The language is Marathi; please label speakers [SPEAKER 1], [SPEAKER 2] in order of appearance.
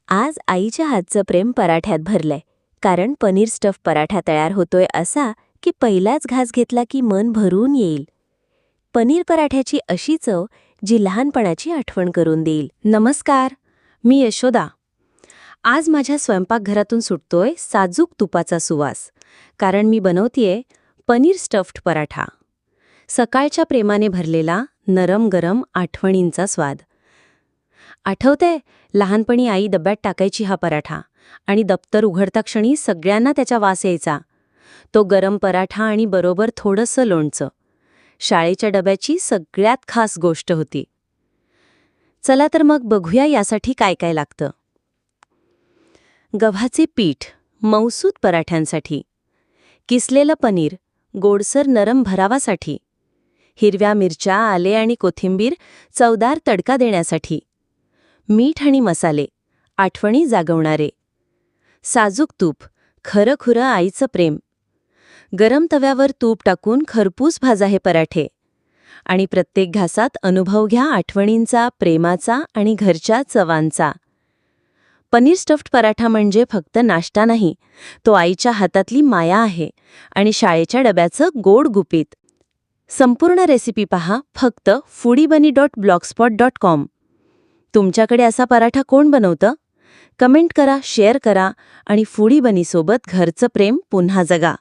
[SPEAKER 1] आज आईच्या हातचं प्रेम पराठ्यात भरलंय. कारण पनीर स्टफ पराठा तयार होतोय असा की पहिलाच घास घेतला की मन भरून येईल. पनीर पराठ्याची अशी चव जी लहानपणाची आठवण करून देईल. नमस्कार, मी यशोदा. आज माझ्या स्वयंपाकघरातून सुटतोय साजूक तुपाचा सुवास. कारण मी बनवतेय पनीर स्टफ्ड पराठा. सकाळच्या प्रेमाने भरलेला नरम गरम आठवणींचा स्वाद. आठवतंय, लहानपणी आई डब्यात टाकायची हा पराठा आणि दप्तर उघडता क्षणी सगळ्यांना त्याचा वास यायचा. तो गरम पराठा आणि बरोबर थोडंसं लोणचं. शाळेच्या डब्याची सगळ्यात खास गोष्ट होती. चला तर मग बघूया यासाठी काय काय लागतं. गव्हाचे पीठ मऊसूत पराठ्यांसाठी. किसलेलं पनीर गोडसर नरम भरावासाठी. हिरव्या मिरच्या, आले आणि कोथिंबीर चवदार तडका देण्यासाठी. मीठ आणि मसाले आठवणी जागवणारे. साजूक तूप खरंखुरं आईचं प्रेम. गरम तव्यावर तूप टाकून खरपूस भाजा हे पराठे. आणि प्रत्येक घासात अनुभव घ्या आठवणींचा, प्रेमाचा आणि घरच्या चवांचा. पनीर स्टफ्ड पराठा म्हणजे फक्त नाश्ता नाही, तो आईच्या हातातली माया आहे आणि शाळेच्या डब्याचं गोड गुपित. संपूर्ण रेसिपी पहा फक्त foodibunny.blogspot.com. तुमच्याकडे असा पराठा कोण बनवतं? कमेंट करा, शेअर करा आणि फूडी बनी सोबत घरचं प्रेम पुन्हा जगा.